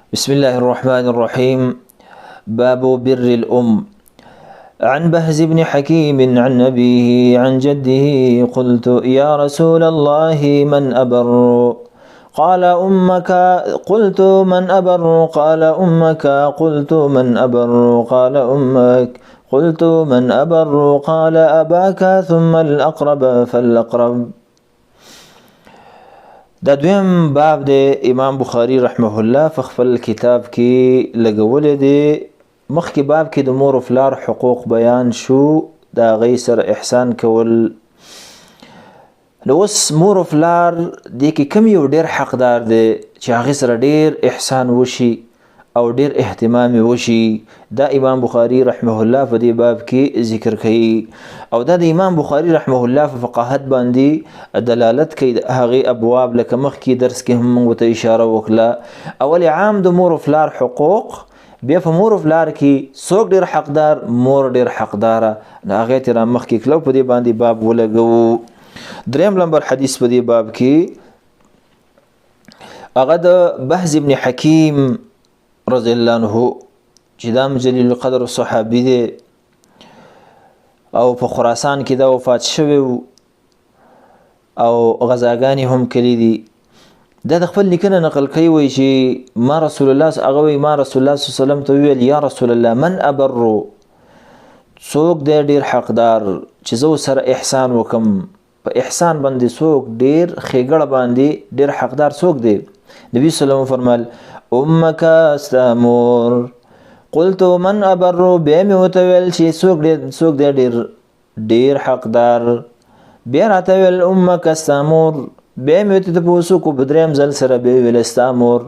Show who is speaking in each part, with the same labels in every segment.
Speaker 1: بسم الله الرحمن الرحيم. باب بر الأم. عن بهز بن حكيم عن أبيه عن جده قلت يا رسول الله من أبر؟ قال أمك. قلت من أبر؟ قال أمك. قلت من أبر؟ قال أمك. قلت من أبر؟ قال أباك ثم الأقرب فالأقرب. دا دویم باب د امام بخاری رحمه الله په خپل کتاب کې لګولې دی. مخکې باب کې د مور او پلار حقوق بیان شو، دا غي سره احسان کول. نو اوس مور او پلار دې کې کم یو ډیر حقدار دی چې هغه سره ډیر احسان وشي او ډیر اهتمام وشي. دا امام بخاری رحمه الله په دې باب کې ذکر کوي او دا د امام بخاری رحمه الله په فقاهت باندې دلالت کوي. هغه ابواب لکه مخکې درس کې هم موږ ته اشاره وکړه. اول عام د مور او پلار حقوق، بیا په مور او پلار کې څوک ډیر حقدار، مور ډیر حقداره، هغه تر مخکې کلو په دې باندې باب ولګو. دریم نمبر حدیث په دې باب کې هغه د بهز ابن حکیم رضی الله عنه چې دا جلیل القدر صحابي دی او په خراسان کې دا وفات شوی او غزاګانی هم کړي دي. دا د خپل لیکنه نقل کوي، وایي چې ما رسول الله صلی الله علیه وسلم ته ویل یا رسول الله من ابر؟ څوک دی ډیر حقدار چې زه سره احسان وکم؟ په احسان باندې څوک ډیر خېګړه باندې ډیر حقدار څوک دی؟ نبی صلی الله علیه وسلم فرمایل امک استامور. قلت من ابر؟ بیا مې ورته ویل چې څوک دی ډیر حقدار؟ بیا راته ویل امک استامور. بیا مې ورته پوښتنه کو په دریم ځل سره بیا ویل استامور.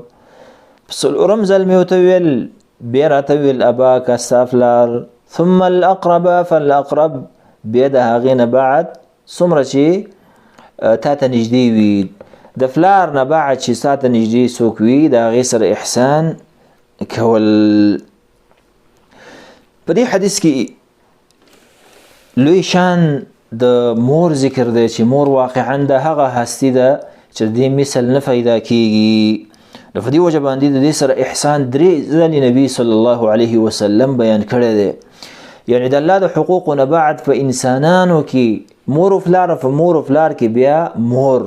Speaker 1: په څلورم ځل مې ورته ویل، بیا راته ویل اباک استافلار. ثم الاقرب فالاقرب. بیا د هغې نه بعد څومره چې تا ته نږدې وي، د فلار نه بعد چې تا ته نږدې څوک وي د هغې سره احسان کول. په دې حدیث کې لوی شان د مور ذکر دی چې مور واقعا د هغه هستی ده چې دې مثل نه پیدا کیږي. نو په دې وجه باندې د دې سره احسان درې ځلې نبی صلی الله علیه وسلم بیان کړی دی. یعنی د الله د حقوقو نه بعد په انسانانو کې مور او پلار، په مور او پلار کې بیا مور،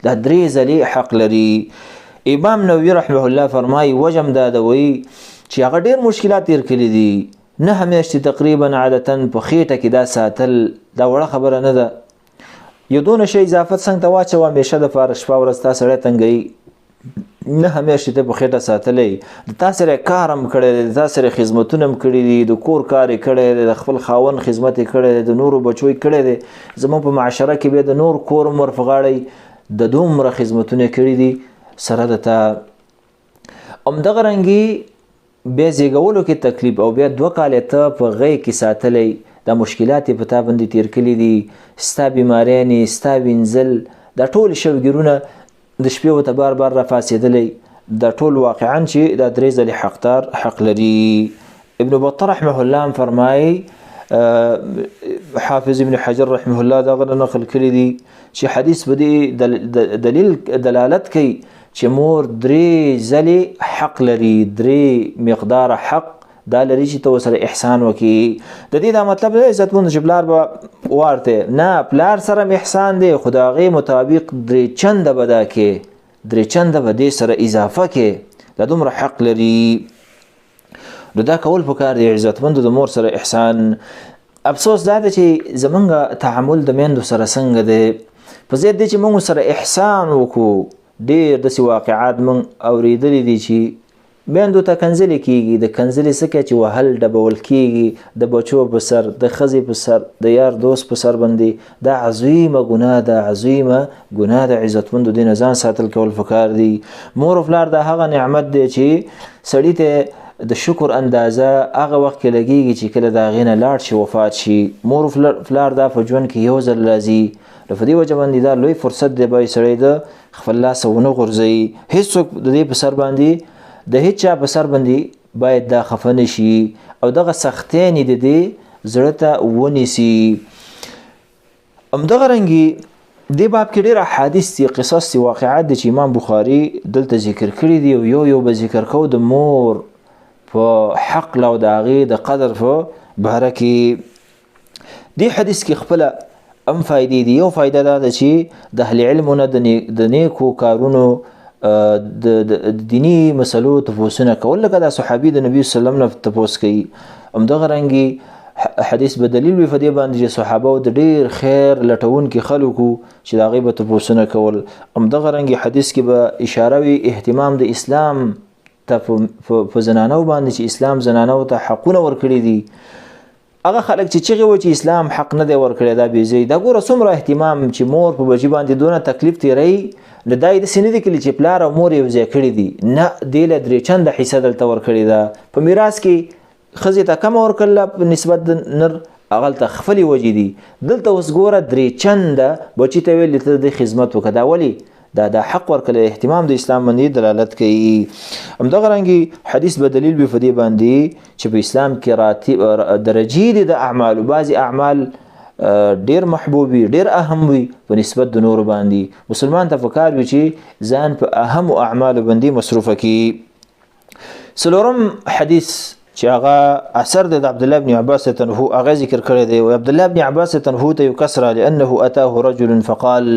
Speaker 1: دا درې ځلې حق لري. امام نووي رحمه الله فرمایي وجم دا دوی چې هغه ډېر مشکلات تیر کړي دي. 9 میاشتې تقریبا عادتا په خېټه کې دا ساتل دا وړه خبره نه ده. یو دونه شی اضافت څنګه ته واچوه همیشه دپاره شپه ورځ تا سړی تنګوي. 9 میاشتې ته په خېټه ساتلی، د تا سره کار هم کړی دی، د تا سره خدمتونه هم کړي دي، د کور کار یې کړی دی، د خپل خاوند خدمت یې کړی دی، د نورو بچو یې کړی دی. زموږ په معاشره کې بیا د نور کور هم ور په غاړه د دومره خدمتونه کړي دي سره د تا همدغه رنګې بیا زیږولو کې تکلیف او بیا 2 کاله ته په غی کې ساتلی، دا مشکلات په تا باندې تیر کړي دي. ستا بیماریانې، ستا وینځل، دا ټول شوګیرونه د شپې ورته بار بار راپاڅېدلی، دا ټول واقعا چې دا 3 ځلې حقدار حق لري. ابن بطه رحمه الله هم فرمایي، حافظ ابن حجر رحمه الله دا غره نقل کړي دي چې حدیث په دې دلالت کوي چې مور 3 ځلې حق لري، 3 مقدار حق دا لري چې تو سره احسان وکي. د دې دا مطلب نه عزتمند چې پلار به ورته نه، پلار سره احسان دی خدای مطابق 3 چنده بدا کې، 3 چنده به دې سره اضافه کې، دا دومره حق لري. نو دا کول پکار دی عزتمند د مور سره احسان. افسوس دا دی چې زمونږ تعامل د میندو سره څنګه دی، په ضد دی چې موږ سره احسان وکړو. ډېر داسې واقعات موږ اورېدلي دي چې میندو ته کنځلې کېږي، د کنځلې څه کوي چې وهل ډبول کېږي د بچو په سر، د ښځې په سر، د یار دوست په سر باندې. دا عظیمه ګناه ده، عظیمه ګناه ده. عزتمندو دې نه ځان ساتل کول پکار دي. مور او پلار دا هغه نعمت دی چې سړي ته د شکر اندازه هغه وخت کې لګېږي چې کله د هغې نه لاړ شي، وفات شي. مور او پلار دا په ژوند کې یو ځل راځي. نو په دې وجه باندې دا لوی فرصت دی باید سړی د خپل لاسه ونه غورځوي. هېڅوک د دې په سر باندې، د هیڅ چا په سر باندې باید دا خفه نه شي او دغه سختیانې د دې زړه ته ونیسي. همدغه رنګې دې باب کې ډېر احادیث دي، قصص دي، واقعات دي چې امام بخاري دلته ذکر کړي دي، او یو به ذکر کوو د مور په حق له او د هغې د قدر په باره کې. دې حدیث کې خپله هم فایدې دي. یو فایده دا ده چې د اهل علمونه د نیکو کارونو د دینی مسلو تپوسونه کول، لکه دا صحابي د نبي صلی الله علیه وسلم نه تپوس کوي. همدغه رنګې حدیث به دلیل وي په دې باندې چې صحابه د ډېر خیر لټونکي خلکو چې د هغې به تپوسونه کول. همدغه رنګې حدیث کې به اشاره وي اهتمام د اسلام ته په زنانو باندې چې اسلام زنانو ته حقونه ورکړي دي. هغه خلک چې چغې وایي چې اسلام حق نه دی ورکړی، دا بېځایي. دا ګوره څومره اهتمام چې مور په بچي باندې دونه تکلیف تېروي، له دا یې داسې نه دي کړي چې پلار او مور یې یو ځای کړي دي، نه، دې له 3 چنده حصه دلته ورکړې ده. په میراث کې ښځې ته کمه ورکړله په نسبت د نر، هغلته خپلې وجې دي. دلته اوس ګوره 3 چنده بچي ته ویل ته د خدمت وکړه. دا ولې؟ دا حق ورکړل، اهتمام د اسلام باندې دلالت کوي. همدغه رنګې حدیث به دلیل وي په دې باندې چې په اسلام کې راتب درجې دي د اعمالو. بعضې اعمال ډېر محبوب وي، ډېر اهم وي په نسبت د نورو باندې. مسلمان ته پکار وي چې ځان په اهمو اعمالو باندې مصروفه کړي. څلورم حدیث چې هغه اثر د عبدالله بن عباس تنهو هغه ذکر کړی دی. عبدالله بن عباس تنهو ته یو کس راغلی، انه اتاه رجل فقال،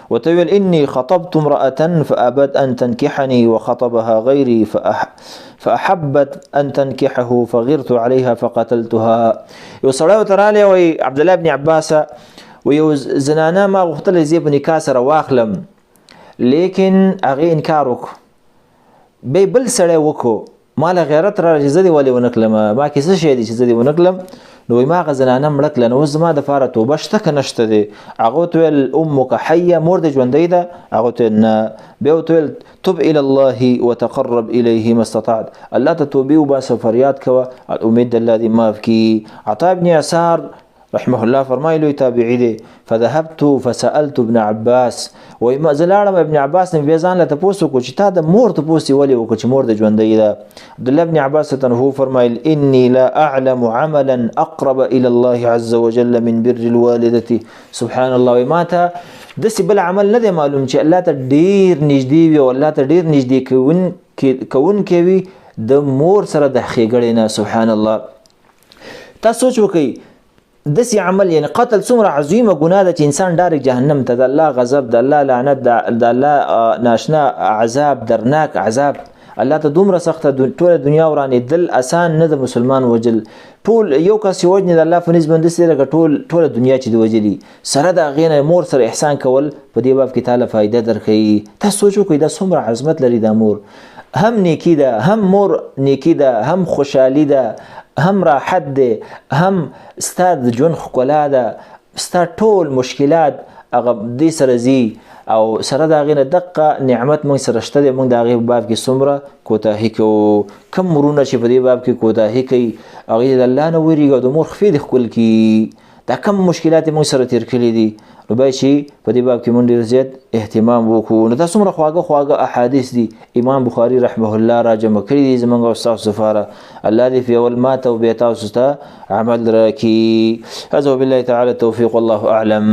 Speaker 1: وتويل إني خطبت امرأة فأبت أن تنكحني وخطبها غيري فأحبت أن تنكحه فغرت عليها فقتلتها. یو سړی ورته راغلی وایي عبدالله بن عباس ویو زنانه ما غوښتله زه په نکاح سره واخلم، لیکن هغې انکار وکړو. بیا بل سړی وکړو، ما له غیرت راغله چې زه دې ولې ونه کړلم، ما کې څه شی دی چې زه دې ونه کړلم. نو ما هغه زنانه مړه کړله، نو اوس زما دپاره توبه شته که نشته دی؟ هغه ورته ویل امک حیه، مور دې ژوندۍ ده؟ هغه ورته ویل نه. بیا ورته ویل تب الی الله وتقرب الیه ما استطعت، الله ته توبې وباسه، فریاد کوه، امید د الله دې معاف کړي. عطا بن یسار رحمه الله فرمایي لوی تابعي دی، فذهبت فسألت ابن عباس، وایي زه لاړم ابن عباس نه بیا ځان له تپوس وکړو چې تا د مور تپوس یې ولې وکړو چې مور د ژوندۍ ده. عبدالله بن عباس تنهو فرمایل انی لا اعلم عملا اقرب الى الله عز وجل من بر الوالدة. سبحان الله، وایي ما ته داسې بل عمل نه دی معلوم چې الله ته ډېر نږدې وي او الله ته ډېر نږدې کوونکی وي د مور سره د ښېګړې نه. سبحان الله. تاسو سوچ وکئ داسې عمل، یعنی قتل څومره عظیمه ګناه ده چې انسان ډایرک جهنم ته، د الله غضب، د الله لعنت، د الله ناشنا عذاب، درناک عذاب، الله ته دومره سخته ټوله دنیا ورانېدل اسان نه د مسلمان وجل. ټول یو کس چې وجنې د الله په نسبت داسې دی لکه ټوله دنیا چې د وجلي، سره د هغې نه مور سره احسان کول په دې باب کې تاله فایده درکوي. تاسو سوچ وکړئ دا څومره عظمت لري دا مور. هم نیکي ده، هم مور نیکي ده، هم خوشحالي ده، هم راحت دی، هم ستا د ژوند ښکلا ده، ستا ټول مشکلات هغه دې سره ځي، او سره د هغې نه دقه نعمت موږ سره شته دی. موږ د هغې په باب کې څومره کوتاهي کوو. کم مرونه چې په دې باب کې کوتاهي کوي، هغې د الله نه ویرېږي او د مور خفې دې ښکل کړي. دا کم مشکلات موږ سره تیر کړي دي، نو باید چې په دې باب کې موږ ډېر زیات اهتمام وکړو. نو دا څومره خواږه احادیث دي امام بخاري رحمه الله را جمع کړي دي زموږ او ستاسو لپاره. الله دې په اول ما ته او بیا تاسو ته عمل راکړي. هذا وبالله تعالی التوفیق، والله اعلم.